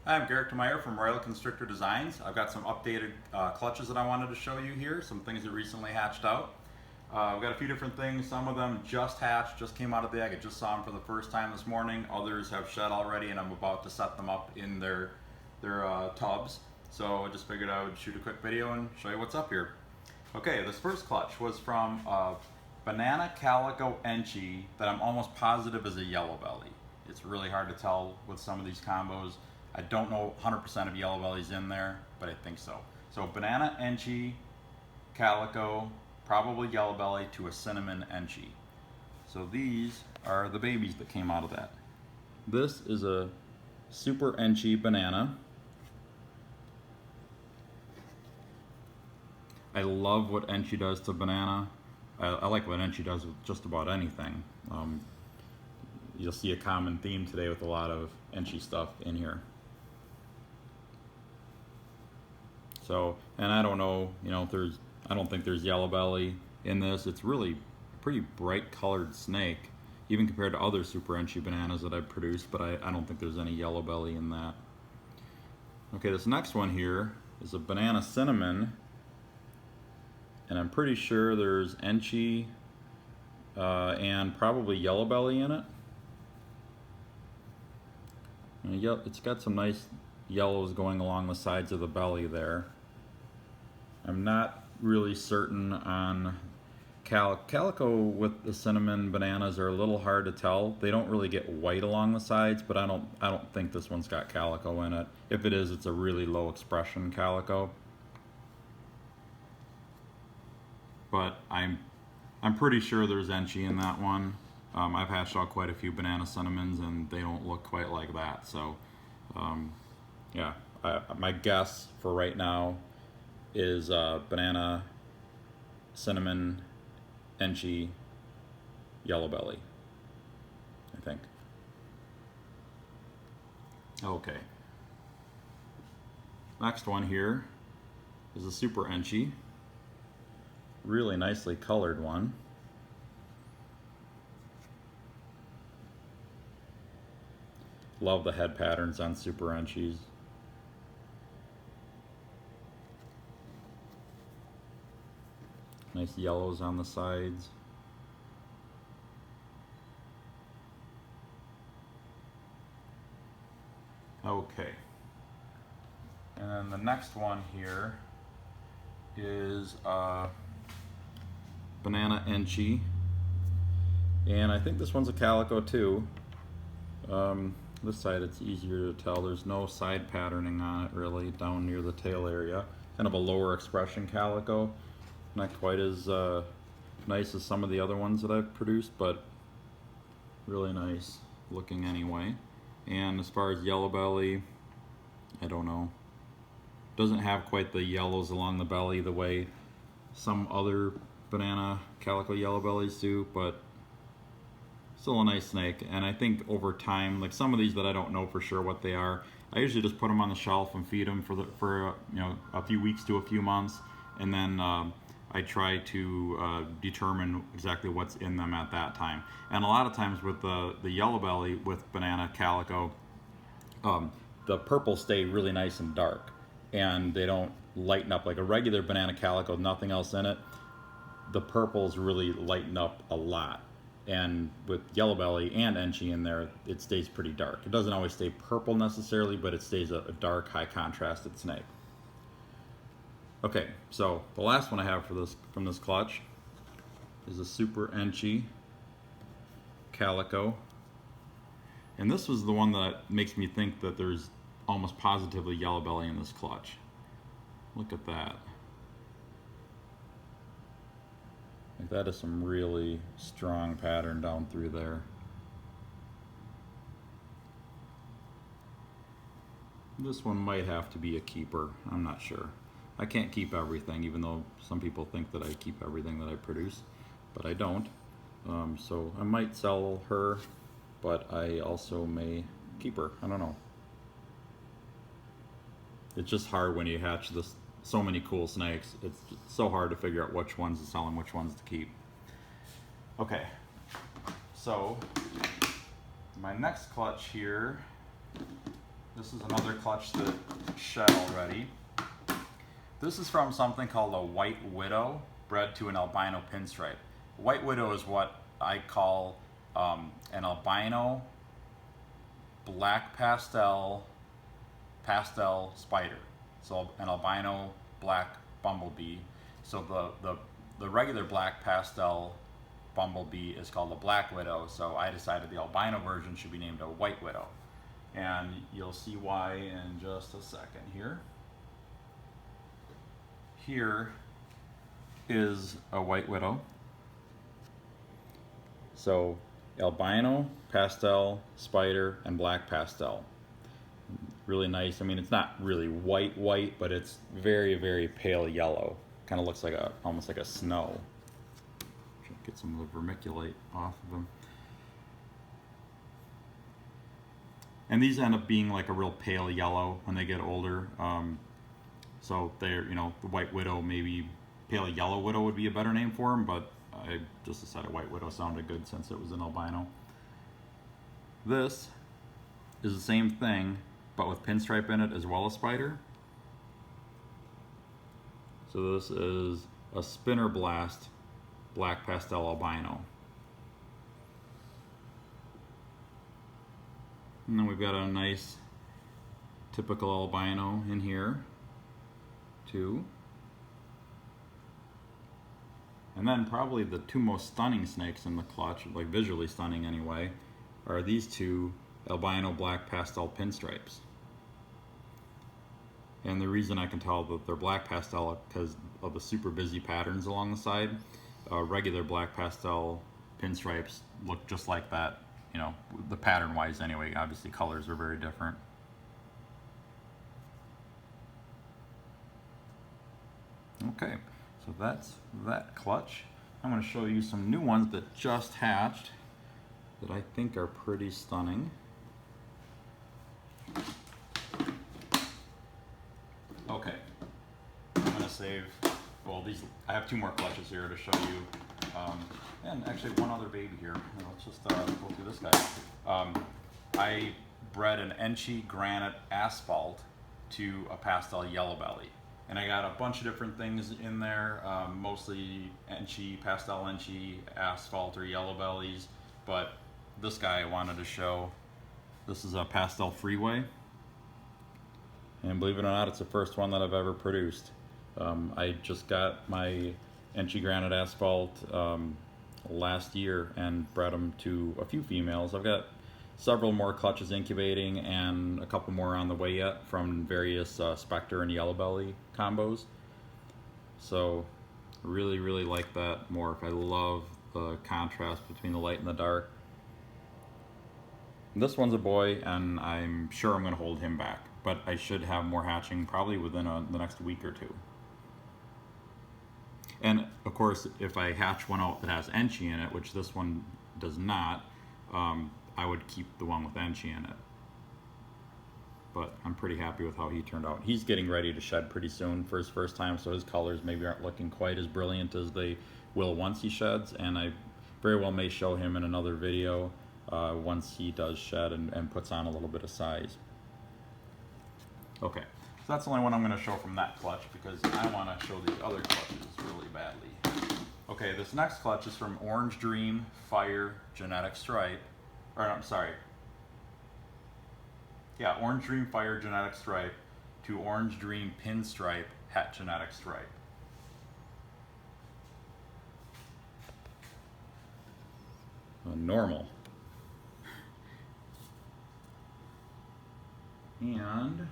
Hi, I'm Garrett Meyer from Royal Constrictor Designs. I've got some updated clutches that I wanted to show you here, some things that recently hatched out. We've got a few different things. Some of them just hatched, just came out of the egg. I just saw them for the first time this morning. Others have shed already, and I'm about to set them up in their tubs. So I just figured I would shoot a quick video and show you what's up here. Okay, this first clutch was from Banana Calico Enchi that I'm almost positive is a yellow belly. It's really hard to tell with some of these combos. I don't know 100% of yellow bellies in there, but I think so. So Banana Enchi, Calico, probably yellow belly to a cinnamon Enchi. So these are the babies that came out of that. This is a super Enchi banana. I love what Enchi does to banana. I like what Enchi does with just about anything. You'll see a common theme today with a lot of Enchi stuff in here. So, and I don't know, I don't think there's yellow belly in this. It's really a pretty bright colored snake, even compared to other super Enchi bananas that I've produced, but I don't think there's any yellow belly in that. Okay, this next one here is a banana cinnamon, and I'm pretty sure there's Enchi and probably yellow belly in it. And it's got some nice yellows going along the sides of the belly there. I'm not really certain on Calico with the cinnamon bananas are a little hard to tell. They don't really get white along the sides, but I don't think this one's got Calico in it. If it is, it's a really low expression Calico. But I'm pretty sure there's Enchi in that one. I've hatched out quite a few banana cinnamons and they don't look quite like that. So yeah, my guess for right now is banana, cinnamon, Enchi, yellow belly, I think. Okay. Next one here is a super Enchi. Really nicely colored one. Love the head patterns on super Enchis. Nice yellows on the sides. Okay. And then the next one here is Banana Enchi. And I think this one's a Calico too. This side it's easier to tell. There's no side patterning on it really down near the tail area. Kind of a lower expression Calico. Not quite as nice as some of the other ones that I've produced, but really nice looking anyway. And as far as yellow belly, I don't know. Doesn't have quite the yellows along the belly the way some other banana Calico yellow bellies do, but still a nice snake. And I think over time, like some of these that I don't know for sure what they are, I usually just put them on the shelf and feed them for a few weeks to a few months, and then I try to determine exactly what's in them at that time. And a lot of times with the yellow belly with banana Calico, the purples stay really nice and dark, and they don't lighten up like a regular banana Calico, nothing else in it. The purples really lighten up a lot. And with yellow belly and Enchi in there, it stays pretty dark. It doesn't always stay purple necessarily, but it stays a dark, high contrasted snake. Okay, so the last one I have from this clutch is a super Enchi Calico. And this was the one that makes me think that there's almost positively yellow belly in this clutch. Look at that. Like that is some really strong pattern down through there. This one might have to be a keeper, I'm not sure. I can't keep everything, even though some people think that I keep everything that I produce, but I don't. So I might sell her, but I also may keep her, I don't know. It's just hard when you hatch so many cool snakes. It's so hard to figure out which ones to sell and which ones to keep. Okay, so my next clutch here This is another clutch that shed already. This is from something called a White Widow, bred to an albino pinstripe. White Widow is what I call an albino black pastel spider. So an albino black bumblebee. So the regular black pastel bumblebee is called a Black Widow, so I decided the albino version should be named a White Widow. And you'll see why in just a second here. Here is a White Widow. So albino, pastel, spider, and black pastel. Really nice. I mean, it's not really white, but it's very, very pale yellow. Kind of looks like almost like a snow. Get some of the vermiculite off of them. And these end up being like a real pale yellow when they get older. So they're, the White Widow, maybe pale yellow widow would be a better name for them, but I just decided White Widow sounded good since it was an albino. This is the same thing, but with pinstripe in it as well as spider. So this is a Spinner Blast black pastel albino. And then we've got a nice typical albino in here too. And then probably the two most stunning snakes in the clutch, like visually stunning anyway, are these two albino black pastel pinstripes. And the reason I can tell that they're black pastel because of the super busy patterns along the side. Regular black pastel pinstripes look just like that, the pattern wise anyway. Obviously colors are very different. Okay, so that's that clutch. I'm going to show you some new ones that just hatched that I think are pretty stunning. Okay, I'm going to save, well, I have two more clutches here to show you, and actually one other baby here. Let's just go through this guy. I bred an Enchi granite asphalt to a pastel yellow belly. And I got a bunch of different things in there, mostly Enchi, pastel Enchi, asphalt or yellow bellies. But this guy I wanted to show. This is a pastel freeway. And believe it or not, it's the first one that I've ever produced. I just got my Enchi granite asphalt last year and bred them to a few females. I've got several more clutches incubating and a couple more on the way yet from various Spectre and Yellow Belly combos. So really, really like that morph. I love the contrast between the light and the dark. This one's a boy, and I'm sure I'm going to hold him back, but I should have more hatching probably within the next week or two. And of course, if I hatch one out that has Enchi in it, which this one does not, I would keep the one with Enchi in it. But I'm pretty happy with how he turned out. He's getting ready to shed pretty soon for his first time, so his colors maybe aren't looking quite as brilliant as they will once he sheds, and I very well may show him in another video once he does shed and puts on a little bit of size. Okay, so that's the only one I'm going to show from that clutch because I want to show these other clutches really badly. Okay, this next clutch is from Orange Dream Fire Genetic Stripe. Or I'm sorry. Yeah, Orange Dream Fire Genetic Stripe to Orange Dream Pinstripe Het Genetic Stripe. Normal. And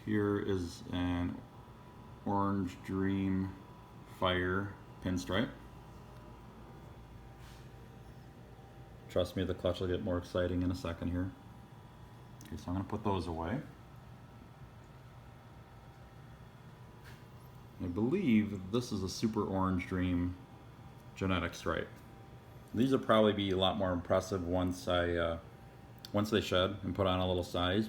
here is an Orange Dream Fire Pinstripe. Trust me, the clutch will get more exciting in a second here. Okay, so I'm going to put those away. I believe this is a Super Orange Dream Genetic Stripe. These will probably be a lot more impressive once they shed and put on a little size.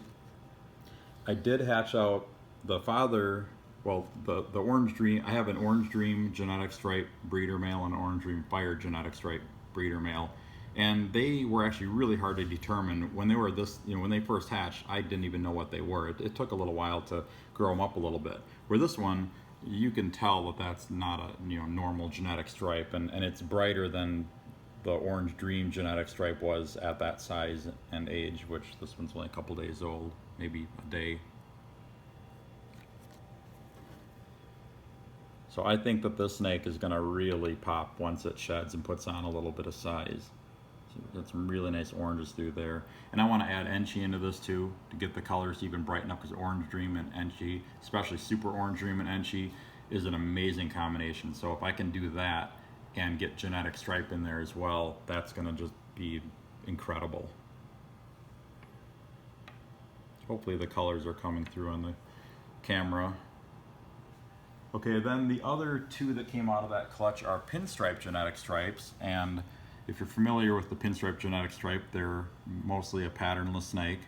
I did hatch out the father, well, the Orange Dream. I have an Orange Dream Genetic Stripe breeder male and an Orange Dream Fire Genetic Stripe breeder male. And they were actually really hard to determine when they were this, when they first hatched. I didn't even know what they were. It took a little while to grow them up a little bit. Where this one, you can tell that that's not a normal genetic stripe, and it's brighter than the Orange Dream genetic stripe was at that size and age, which this one's only a couple days old, maybe a day. So I think that this snake is going to really pop once it sheds and puts on a little bit of size. So we've got some really nice oranges through there. And I want to add Enchi into this too to get the colors to even brighten up, because Orange Dream and Enchi, especially Super Orange Dream and Enchi, is an amazing combination. So if I can do that and get genetic stripe in there as well, that's going to just be incredible. Hopefully the colors are coming through on the camera. Okay, then the other two that came out of that clutch are pinstripe genetic stripes, and if you're familiar with the pinstripe genetic stripe, they're mostly a patternless snake,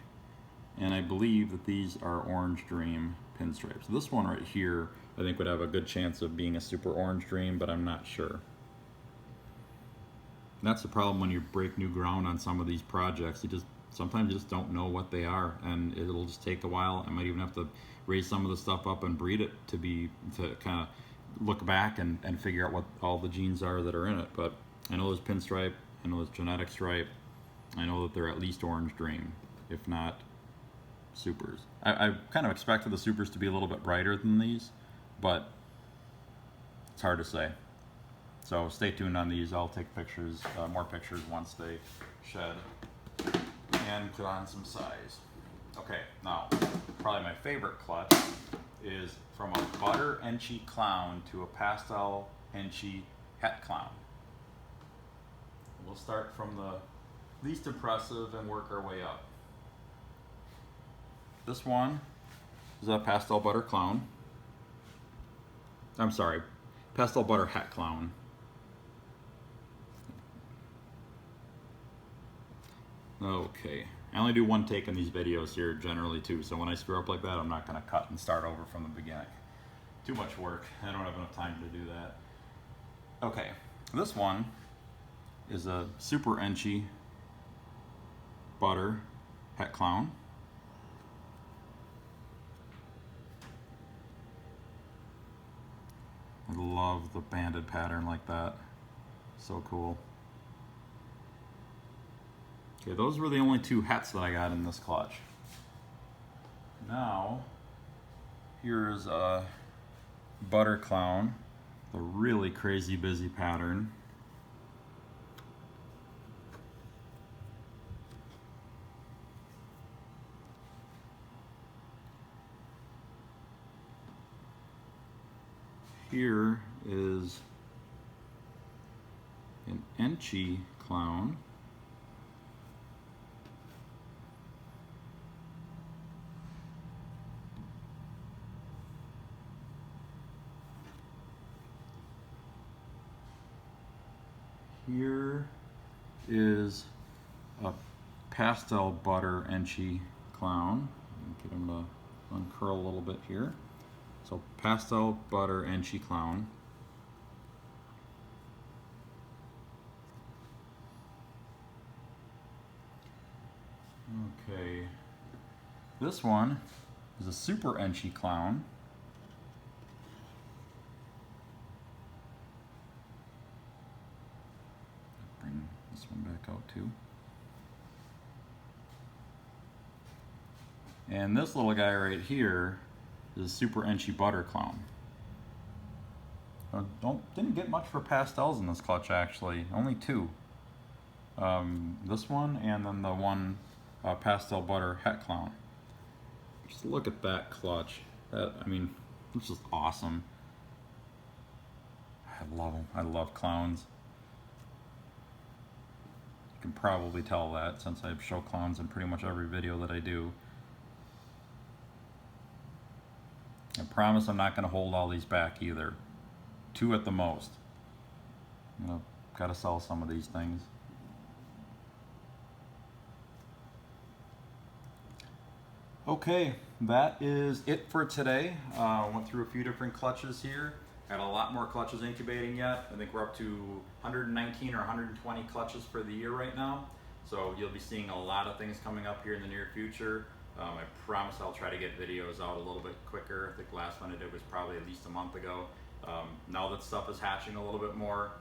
and I believe that these are Orange Dream pinstripes. This one right here I think would have a good chance of being a Super Orange Dream, but I'm not sure. And that's the problem when you break new ground on some of these projects. Sometimes you just don't know what they are, and it'll just take a while. I might even have to raise some of the stuff up and breed it to kind of look back and figure out what all the genes are that are in it. But I know there's pinstripe, I know there's genetic stripe, I know that they're at least Orange Dream, if not supers. I kind of expected the supers to be a little bit brighter than these, but it's hard to say. So stay tuned on these. I'll take pictures, more pictures once they shed and put on some size. Okay, now probably my favorite clutch is from a butter Enchi clown to a pastel Enchi het clown. We'll start from the least impressive and work our way up. This one is a pastel butter clown. I'm sorry, pastel butter het clown. Okay, I only do one take in these videos here generally too, so when I screw up like that, I'm not going to cut and start over from the beginning. Too much work. I don't have enough time to do that. Okay, this one is a Super Enchi butter het clown. I love the banded pattern like that. So cool. Okay, those were the only two hets that I got in this clutch. Now, here's a butter clown, the really crazy busy pattern. Here is an Enchi clown. Here is a pastel butter Enchi clown. Get him to uncurl a little bit here. So pastel butter Enchi clown. Okay, this one is a Super Enchi clown. Bring this one back out too. And this little guy right here is a Super Enchi butter clown. Didn't get much for pastels in this clutch actually, only two. This one and then the one pastel butter het clown. Just look at that clutch. I mean, it's just awesome. I love them. I love clowns. You can probably tell that since I show clowns in pretty much every video that I do. I promise I'm not going to hold all these back either. Two at the most. Gotta sell some of these things. Okay, that is it for today. Went through a few different clutches here. Got a lot more clutches incubating yet. I think we're up to 119 or 120 clutches for the year right now. So you'll be seeing a lot of things coming up here in the near future. I promise I'll try to get videos out a little bit quicker. I think the last one I did was probably at least a month ago. Now that stuff is hatching a little bit more,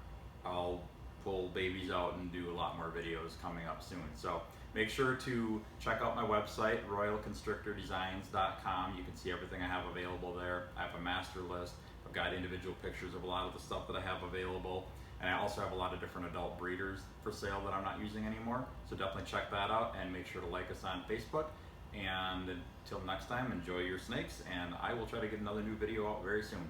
I'll pull babies out and do a lot more videos coming up soon. So make sure to check out my website, royalconstructordesigns.com. You can see everything I have available there. I have a master list. I've got individual pictures of a lot of the stuff that I have available. And I also have a lot of different adult breeders for sale that I'm not using anymore. So definitely check that out and make sure to like us on Facebook. And until next time, enjoy your snakes, and I will try to get another new video out very soon.